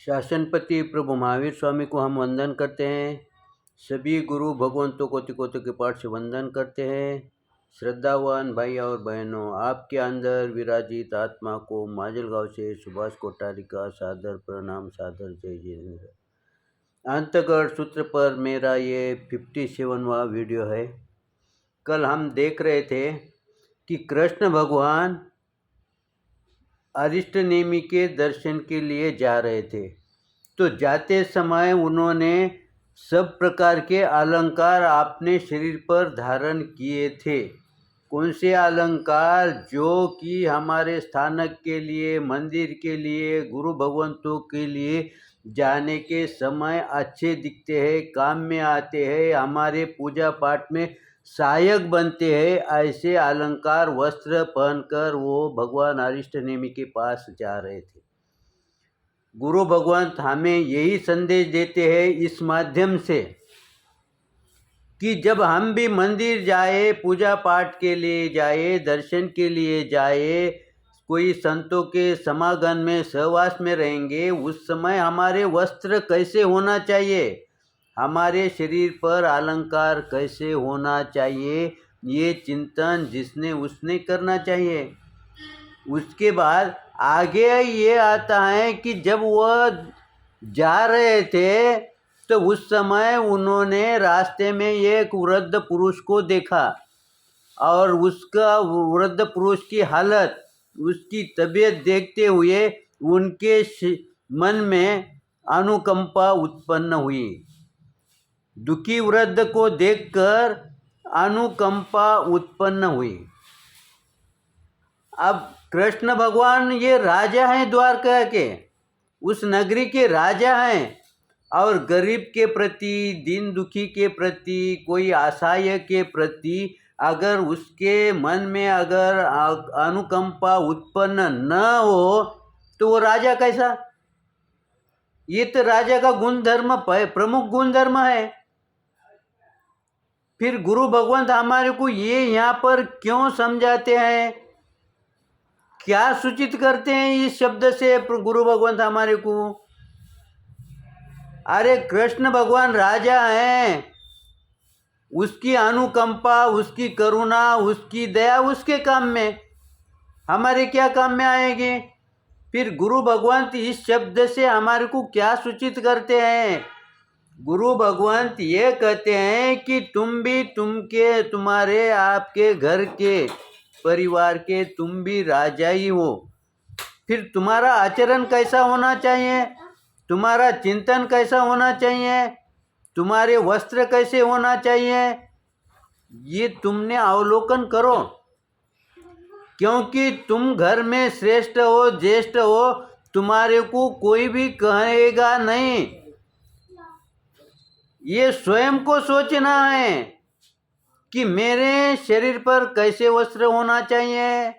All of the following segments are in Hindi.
शासनपति प्रभु महावीर स्वामी को हम वंदन करते हैं। सभी गुरु भगवंतों कोटि कोटि के पाठ से वंदन करते हैं। श्रद्धावान भाई और बहनों, आपके अंदर विराजित आत्मा को माजलगांव से सुभाष कोठारी का सादर प्रणाम, सादर जय जिनेन्द्र। अंतगढ़ सूत्र पर मेरा ये 57वां वीडियो है। कल हम देख रहे थे कि कृष्ण भगवान अरिष्ट नेमि के दर्शन के लिए जा रहे थे, तो जाते समय उन्होंने सब प्रकार के अलंकार अपने शरीर पर धारण किए थे। कौन से अलंकार? जो कि हमारे स्थानक के लिए, मंदिर के लिए, गुरु भगवंतों के लिए जाने के समय अच्छे दिखते हैं, काम में आते हैं, हमारे पूजा पाठ में सहायक बनते हैं। ऐसे अलंकार वस्त्र पहनकर वो भगवान अरिष्ट नेमि के पास जा रहे थे। गुरु भगवंत हमें यही संदेश देते हैं इस माध्यम से कि जब हम भी मंदिर जाए, पूजा पाठ के लिए जाए, दर्शन के लिए जाए, कोई संतों के समागम में सहवास में रहेंगे, उस समय हमारे वस्त्र कैसे होना चाहिए, हमारे शरीर पर अलंकार कैसे होना चाहिए, ये चिंतन जिसने उसने करना चाहिए। उसके बाद आगे ये आता है कि जब वह जा रहे थे तो उस समय उन्होंने रास्ते में एक वृद्ध पुरुष को देखा और उसका वृद्ध पुरुष की हालत, उसकी तबीयत देखते हुए उनके मन में अनुकंपा उत्पन्न हुई। दुखी वृद्ध को देखकर अनुकंपा उत्पन्न हुई। अब कृष्ण भगवान ये राजा हैं, द्वारका के, उस नगरी के राजा हैं, और गरीब के प्रति, दीन दुखी के प्रति, कोई असहाय के प्रति अगर उसके मन में अगर अनुकंपा उत्पन्न न हो तो वो राजा कैसा? ये तो राजा का गुणधर्म, प्रमुख गुणधर्म है। फिर गुरु भगवंत हमारे को ये यहाँ पर क्यों समझाते हैं, क्या सूचित करते हैं इस शब्द से गुरु भगवंत हमारे को? अरे कृष्ण भगवान राजा हैं, उसकी अनुकंपा, उसकी करुणा, उसकी दया उसके काम में, हमारे क्या काम में आएगी? फिर गुरु भगवंत इस शब्द से हमारे को क्या सूचित करते हैं? गुरु भगवंत ये कहते हैं कि तुम भी, तुम्हारे आपके घर के परिवार के तुम भी राजा ही हो। फिर तुम्हारा आचरण कैसा होना चाहिए, तुम्हारा चिंतन कैसा होना चाहिए, तुम्हारे वस्त्र कैसे होना चाहिए, ये तुमने अवलोकन करो। क्योंकि तुम घर में श्रेष्ठ हो, ज्येष्ठ हो, तुम्हारे को कोई भी कहेगा नहीं। ये स्वयं को सोचना है कि मेरे शरीर पर कैसे वस्त्र होना चाहिए,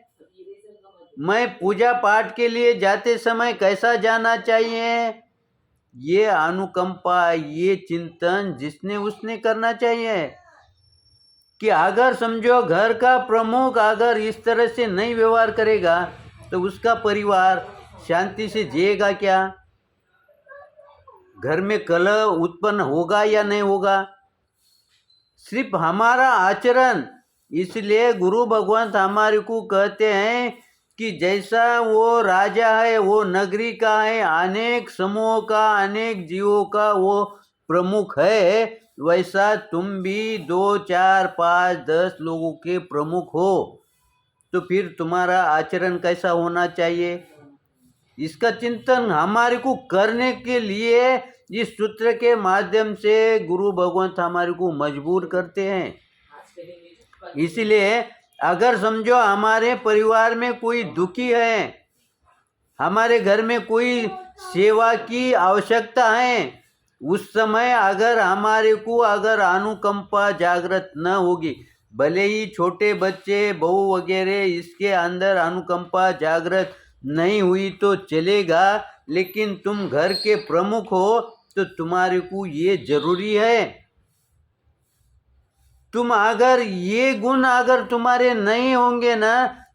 मैं पूजा पाठ के लिए जाते समय कैसा जाना चाहिए। ये अनुकंपा, ये चिंतन जिसने उसने करना चाहिए। कि अगर समझो घर का प्रमुख अगर इस तरह से नहीं व्यवहार करेगा तो उसका परिवार शांति से जिएगा क्या? घर में कलह उत्पन्न होगा या नहीं होगा? सिर्फ हमारा आचरण। इसलिए गुरु भगवंत हमारे को कहते हैं कि जैसा वो राजा है, वो नगरी का है, अनेक समूह का, अनेक जीवों का वो प्रमुख है, वैसा तुम भी 2, 4, 5, 10 लोगों के प्रमुख हो। तो फिर तुम्हारा आचरण कैसा होना चाहिए, इसका चिंतन हमारे को करने के लिए इस सूत्र के माध्यम से गुरु भगवंत हमारे को मजबूर करते हैं। इसलिए अगर समझो हमारे परिवार में कोई दुखी है, हमारे घर में कोई सेवा की आवश्यकता है, उस समय अगर हमारे को अगर अनुकंपा जागृत न होगी, भले ही छोटे बच्चे, बहू वगैरह, इसके अंदर अनुकंपा जागृत नहीं हुई तो चलेगा, लेकिन तुम घर के प्रमुख हो तो तुम्हारे को ये जरूरी है। तुम अगर ये गुण अगर तुम्हारे नहीं होंगे ना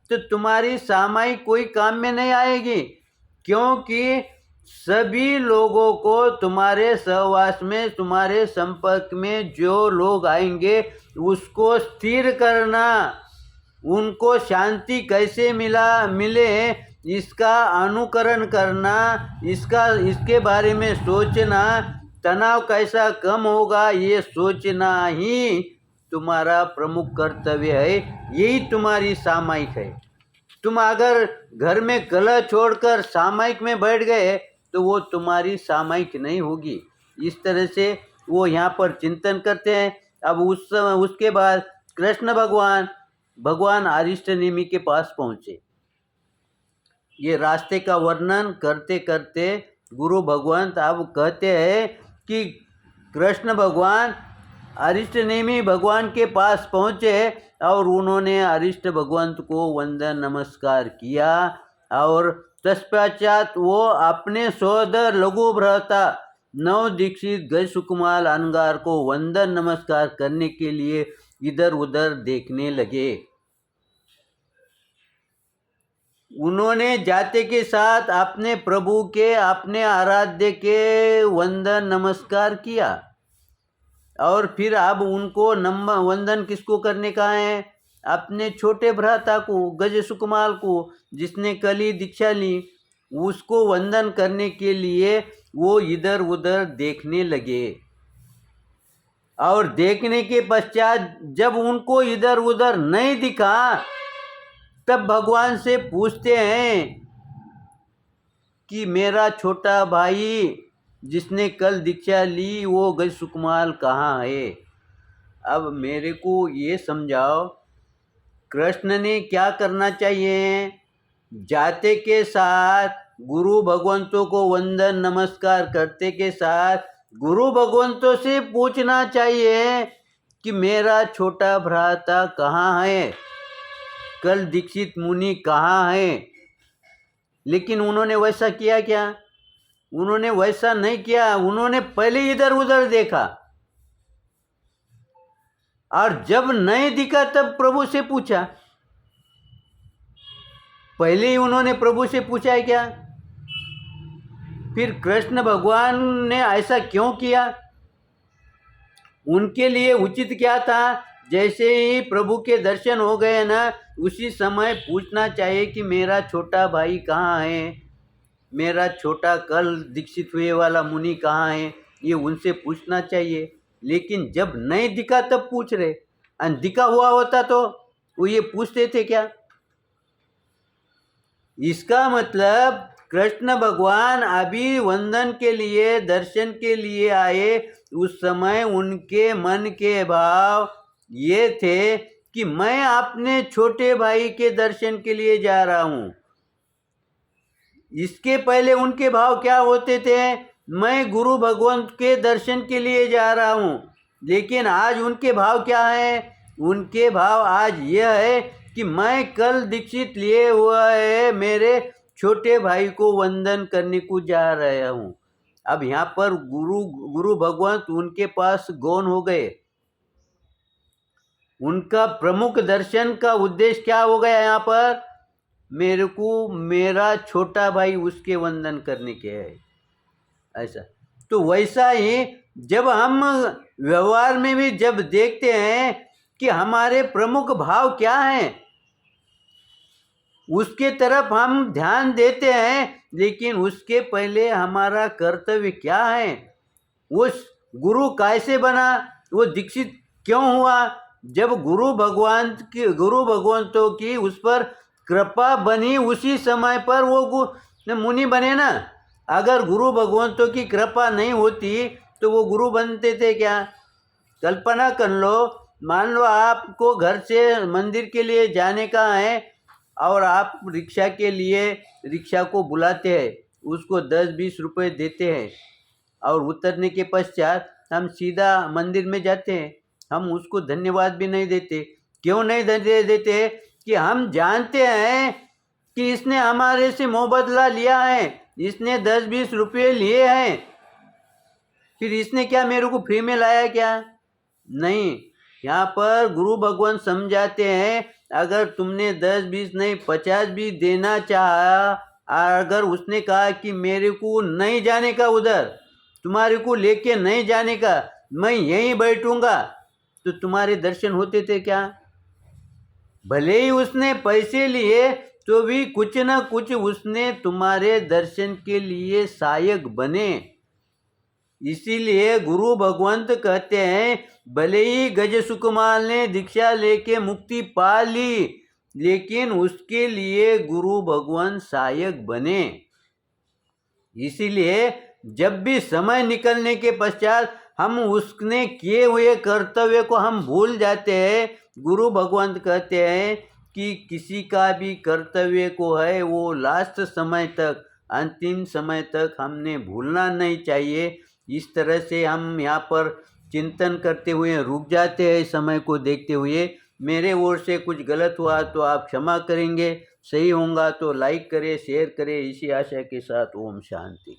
तो तुम्हारी सामायिक कोई काम में नहीं आएगी। क्योंकि सभी लोगों को तुम्हारे सहवास में, तुम्हारे संपर्क में जो लोग आएंगे उसको स्थिर करना, उनको शांति कैसे मिले इसका अनुकरण करना, इसके बारे में सोचना, तनाव कैसा कम होगा ये सोचना ही तुम्हारा प्रमुख कर्तव्य है। यही तुम्हारी सामायिक है। तुम अगर घर में कलह छोड़कर सामायिक में बैठ गए तो वो तुम्हारी सामायिक नहीं होगी। इस तरह से वो यहाँ पर चिंतन करते हैं। अब उसके बाद कृष्ण भगवान अरिष्टनेमि के पास पहुँचे। ये रास्ते का वर्णन करते करते गुरु भगवंत अब कहते हैं कि कृष्ण भगवान अरिष्टनेमि भगवान के पास पहुँचे और उन्होंने अरिष्ट भगवंत को वंदन नमस्कार किया और तत्पश्चात वो अपने सोदर लघु भ्राता नव दीक्षित गज सुकुमार अंगार को वंदन नमस्कार करने के लिए इधर उधर देखने लगे। उन्होंने जाते के साथ अपने प्रभु के, अपने आराध्य के वंदन नमस्कार किया और फिर अब उनको वंदन किसको करने का है? अपने छोटे भ्राता को, गज सुकुमार को, जिसने कल ही दीक्षा ली, उसको वंदन करने के लिए वो इधर उधर देखने लगे। और देखने के पश्चात जब उनको इधर उधर नहीं दिखा तब भगवान से पूछते हैं कि मेरा छोटा भाई जिसने कल दीक्षा ली वो गज सुकुमार कहाँ है? अब मेरे को ये समझाओ, कृष्ण ने क्या करना चाहिए? जाते के साथ गुरु भगवंतों को वंदन नमस्कार करते के साथ गुरु भगवंतों से पूछना चाहिए कि मेरा छोटा भ्राता कहाँ है, कल दीक्षित मुनि कहाँ है। लेकिन उन्होंने वैसा किया क्या? उन्होंने वैसा नहीं किया। उन्होंने पहले इधर उधर देखा और जब नहीं दिखा तब प्रभु से पूछा। पहले ही उन्होंने प्रभु से पूछा है क्या? फिर कृष्ण भगवान ने ऐसा क्यों किया? उनके लिए उचित क्या था? जैसे ही प्रभु के दर्शन हो गए ना, उसी समय पूछना चाहिए कि मेरा छोटा भाई कहाँ है, मेरा छोटा कल दीक्षित हुए वाला मुनि कहाँ है, ये उनसे पूछना चाहिए। लेकिन जब नहीं दिखा तब पूछ रहे, और दिखा हुआ होता तो वो ये पूछते थे क्या? इसका मतलब कृष्ण भगवान अभी वंदन के लिए, दर्शन के लिए आए, उस समय उनके मन के भाव ये थे कि मैं अपने छोटे भाई के दर्शन के लिए जा रहा हूँ। इसके पहले उनके भाव क्या होते थे? मैं गुरु भगवंत के दर्शन के लिए जा रहा हूँ। लेकिन आज उनके भाव क्या है? उनके भाव आज यह है कि मैं कल दीक्षित लिए हुआ है, मेरे छोटे भाई को वंदन करने को जा रहा हूँ। अब यहाँ पर गुरु भगवंत उनके पास गौण हो गए। उनका प्रमुख दर्शन का उद्देश्य क्या हो गया? यहाँ पर मेरे को मेरा छोटा भाई उसके वंदन करने के है, ऐसा। तो वैसा ही जब हम व्यवहार में भी जब देखते हैं कि हमारे प्रमुख भाव क्या हैं, उसके तरफ हम ध्यान देते हैं, लेकिन उसके पहले हमारा कर्तव्य क्या है? वो गुरु कैसे बना, वो दीक्षित क्यों हुआ? जब गुरु भगवंतों की उस पर कृपा बनी, उसी समय पर वो मुनि बने ना। अगर गुरु भगवंतों की कृपा नहीं होती तो वो गुरु बनते थे क्या? कल्पना कर लो, मान लो आपको घर से मंदिर के लिए जाने का है और आप रिक्शा के लिए रिक्शा को बुलाते हैं, उसको 10-20 रुपये देते हैं और उतरने के पश्चात हम सीधा मंदिर में जाते हैं। हम उसको धन्यवाद भी नहीं देते। क्यों नहीं देते? कि हम जानते हैं कि इसने हमारे से मुबदला लिया है, इसने 10-20 रुपये लिए हैं। फिर इसने क्या मेरे को फ्री में लाया क्या? नहीं। यहाँ पर गुरु भगवान समझाते हैं, अगर तुमने 10-20 नहीं 50 भी देना चाहा अगर उसने कहा कि मेरे को नहीं जाने का उधर, तुम्हारे को लेके नहीं जाने का, मैं यहीं बैठूंगा, तो तुम्हारे दर्शन होते थे क्या? भले ही उसने पैसे लिए तो भी कुछ न कुछ उसने तुम्हारे दर्शन के लिए सहायक बने। इसीलिए गुरु भगवंत कहते हैं, भले ही गज सुकुमार ने दीक्षा लेके मुक्ति पा ली, लेकिन उसके लिए गुरु भगवान सहायक बने। इसीलिए जब भी समय निकलने के पश्चात हम उसने किए हुए कर्तव्य को हम भूल जाते हैं, गुरु भगवंत कहते हैं कि किसी का भी कर्तव्य को है वो लास्ट समय तक, अंतिम समय तक हमने भूलना नहीं चाहिए। इस तरह से हम यहाँ पर चिंतन करते हुए रुक जाते हैं समय को देखते हुए। मेरे ओर से कुछ गलत हुआ तो आप क्षमा करेंगे, सही होगा तो लाइक करें, शेयर करें। इसी आशा के साथ ओम शांति।